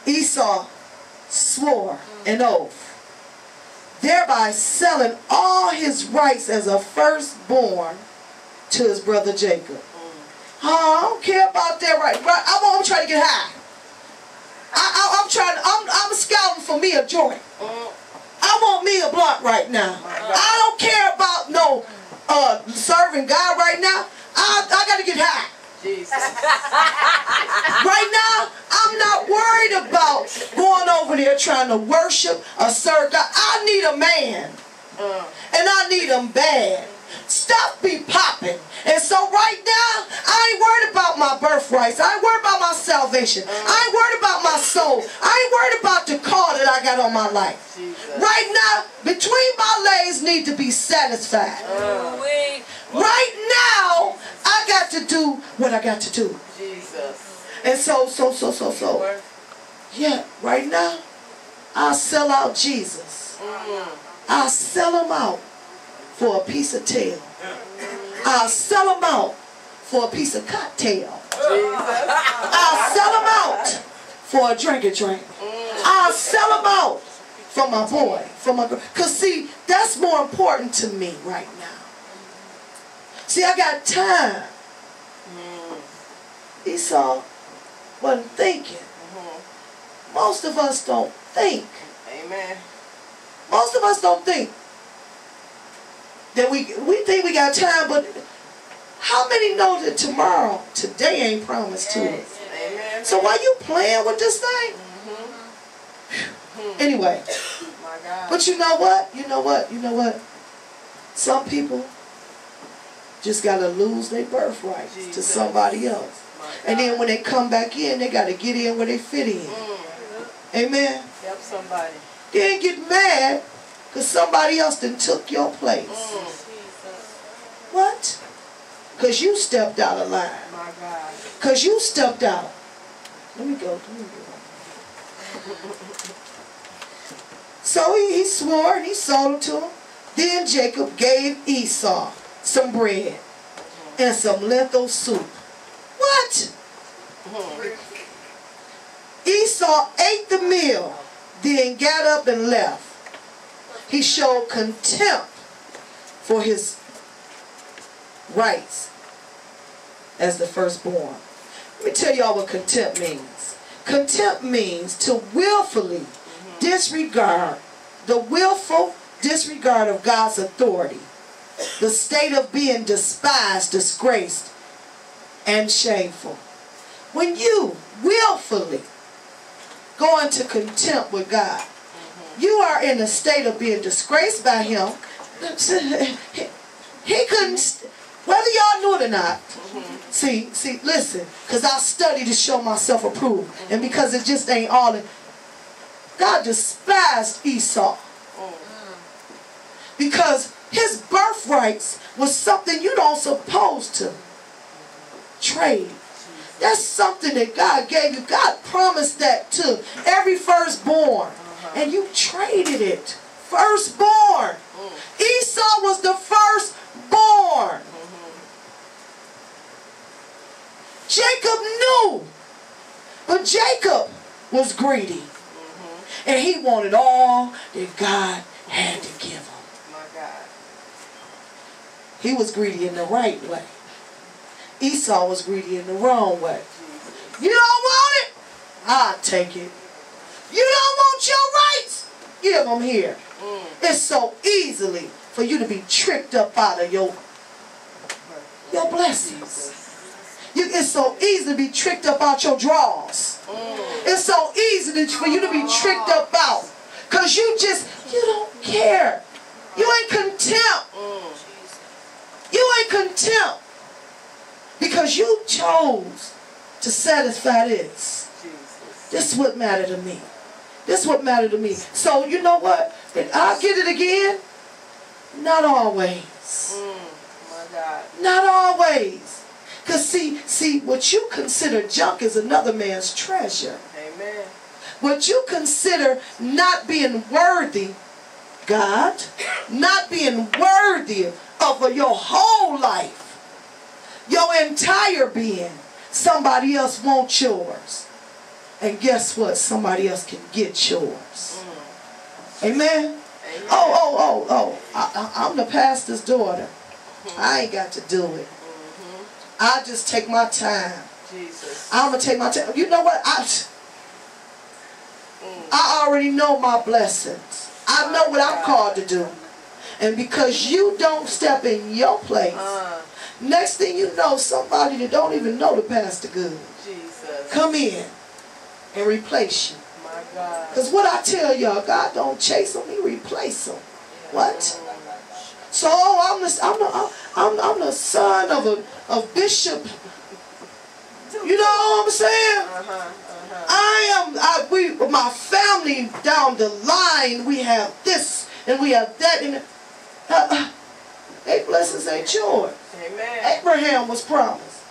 Esau swore an oath, thereby selling all his rights as a firstborn to his brother Jacob. Oh, I don't care about that right. I'm trying to get high. I'm scouting for me a joint. I want me a blunt right now. I don't care about no serving God right now. I got to get high. Jesus. Right now, I'm not worried about going over there trying to worship or serve God. I need a man. And I need him bad. Stuff be popping. And so right now, I ain't worried about my birthrights. I ain't worried about my salvation. I ain't worried about my soul. I ain't worried about the call that I got on my life. Jesus. Right now, between my legs need to be satisfied. Right now, I got to do what I got to do. Jesus. And so. Yeah, right now, I'll sell out Jesus. I'll sell him out for a piece of tail. I'll sell him out for a piece of cocktail. I'll sell him out for a drink. I'll sell him out for my boy, for my girl. Because see, that's more important to me right now. See, I got time. Esau wasn't thinking. Most of us don't think. Amen. Most of us don't think that we think we got time, but how many know that today ain't promised to us? Amen. So why you playing with this thing? Anyway, but you know what? Some people just got to lose their birthrights to somebody else. And then when they come back in, they got to get in where they fit in. Amen? Help somebody. They ain't get mad because somebody else done took your place. What? Because you stepped out of line. My God. Because you stepped out. Let me go. So he swore and he sold him to him. Then Jacob gave Esau some bread and some lentil soup. What? Esau ate the meal, then got up and left. He showed contempt for his rights as the firstborn. Let me tell y'all what contempt means. Contempt means to willfully disregard, the willful disregard of God's authority, the state of being despised, disgraced, and shameful. When you willfully go into contempt with God, you are in a state of being disgraced by him. He couldn't, whether y'all knew it or not. See, listen, because I study to show myself approved. And because it just ain't all in. God despised Esau. Because his birthrights was something you don't supposed to trade. That's something that God gave you. God promised that to every firstborn. And you traded it. Firstborn. Esau was the firstborn. Jacob knew. But Jacob was greedy. And he wanted all that God had to give him. My God. He was greedy in the right way. Esau was greedy in the wrong way. You don't want it? I'll take it. You don't want your rights? Give them here. It's so easily for you to be tricked up out of your blessings. It's so easy to be tricked up out your drawers. It's so easy for you to be tricked up out. Because you don't care. You ain't contempt. You ain't contempt. Because you chose to satisfy this. This is what mattered to me. This is what mattered to me. So you know what? I'll get it again. Not always. My God. Not always. Because see, what you consider junk is another man's treasure. Amen. What you consider not being worthy, God, not being worthy of your whole life, your entire being, somebody else wants yours. And guess what? Somebody else can get yours. Amen? I'm the pastor's daughter. I ain't got to do it. I just take my time. I'm going to take my time. You know what? I already know my blessings. I know what I'm called to do. And because you don't step in your place, next thing you know, somebody that don't even know the pastor good come in and replace you. Because what I tell y'all, God don't chase them, he replace them. What? So I'm the son of a bishop. You know what I'm saying? My family down the line, we have this and we have that. And their blessings ain't yours. Amen. Abraham was promised.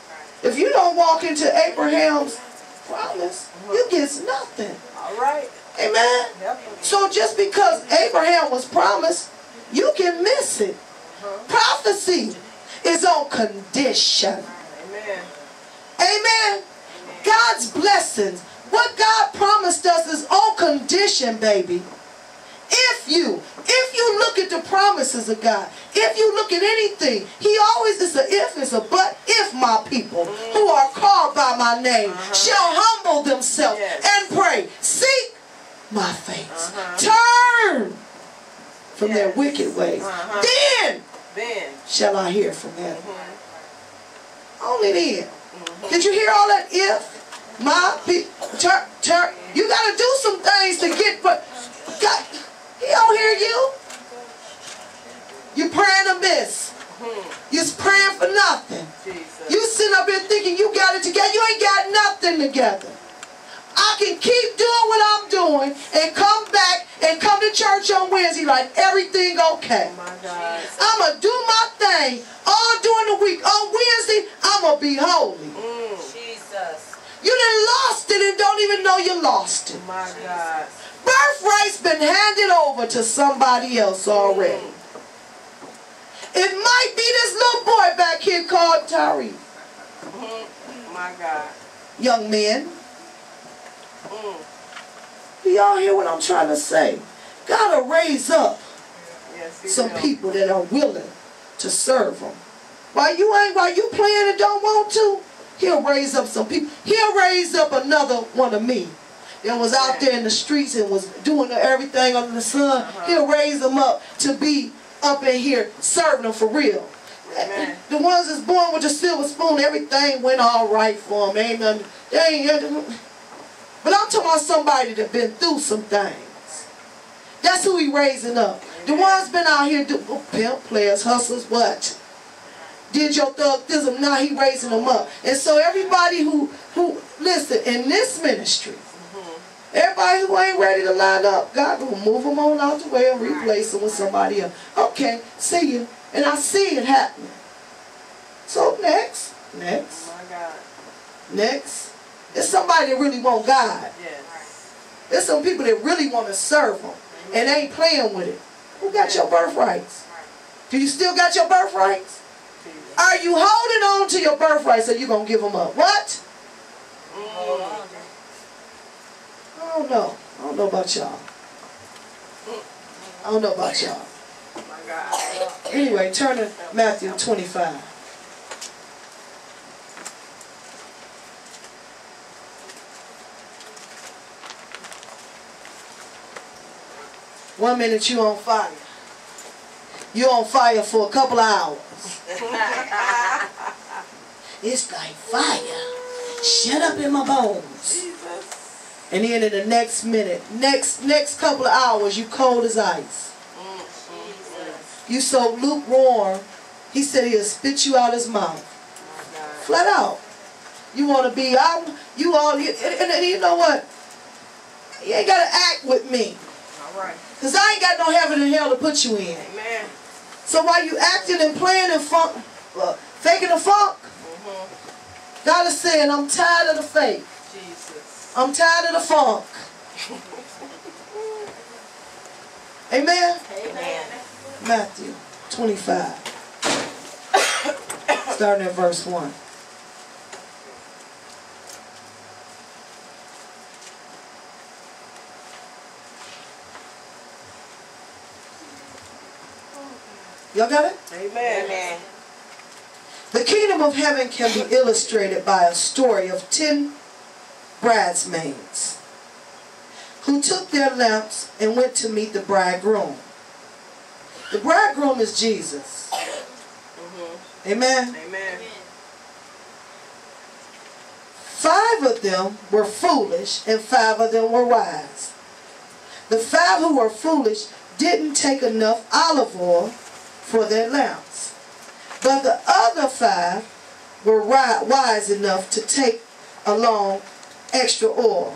If you don't walk into Abraham's promise, you get nothing. All right. Amen. Yep. So just because Abraham was promised, you can miss it. Prophecy is on condition. Amen. Amen. God's blessings, what God promised us is on condition, baby. If you look at the promises of God, if you look at anything, he always is a if, is a but. If my people who are called by my name shall humble themselves and pray, seek my face, turn from their wicked ways, then shall I hear from heaven. Only then. Did you hear all that? If my people turn, you got to do some things to get, but God, he don't hear you. You praying amiss. You're praying for nothing. You sitting up here thinking you got it together. You ain't got nothing together. I can keep doing what I'm doing and come back and come to church on Wednesday like everything okay. I'm going to do my thing all during the week. On Wednesday, I'm going to be holy. Jesus. You done lost it and don't even know you lost it. My God. Birthright's been handed over to somebody else already. It might be this little boy back here called Tyree. My God. Young men. Do y'all hear what I'm trying to say? Gotta raise up some people that are willing to serve him. While you playing and don't want to, he'll raise up some people. He'll raise up another one of me that was out there in the streets and was doing everything under the sun. He'll raise them up to be up in here serving them for real. Amen. The ones that's born with a silver spoon, everything went all right for them. Ain't nothing. But I'm talking about somebody that been through some things. That's who he raising up. Amen. The ones been out here pimp, players, hustlers, what? Did your thuggism, now he raising them up. And so everybody who listen, in this ministry, everybody who ain't ready to line up, God will move them on out the way and replace them with somebody else. Okay, see you. And I see it happening. So next. Oh my God. Next. It's somebody that really want God. Yes. There's some people that really want to serve him and ain't playing with it. Who got your birthrights? Do you still got your birthrights? Are you holding on to your birthrights or you going to give them up? What? I don't know. I don't know about y'all. I don't know about y'all. Anyway, turn to Matthew 25. One minute you on fire. You on fire for a couple of hours. It's like fire. Shut up in my bones. And then in the next minute, next couple of hours, you cold as ice. You so lukewarm, he said he'll spit you out his mouth. Flat out. You want to be out, and you know what? You ain't got to act with me. Because I ain't got no heaven and hell to put you in. Amen. So while you acting and playing and faking the funk, God is saying, I'm tired of the fake. Jesus. I'm tired of the funk. Amen? Amen. Matthew 25. Starting at verse 1. Y'all got it? Amen. Amen. The kingdom of heaven can be illustrated by a story of 10 bridesmaids who took their lamps and went to meet the bridegroom. The bridegroom is Jesus. Amen? Amen. 5 of them were foolish and 5 of them were wise. The 5 who were foolish didn't take enough olive oil for their lamps. But the other 5 were wise enough to take along extra oil.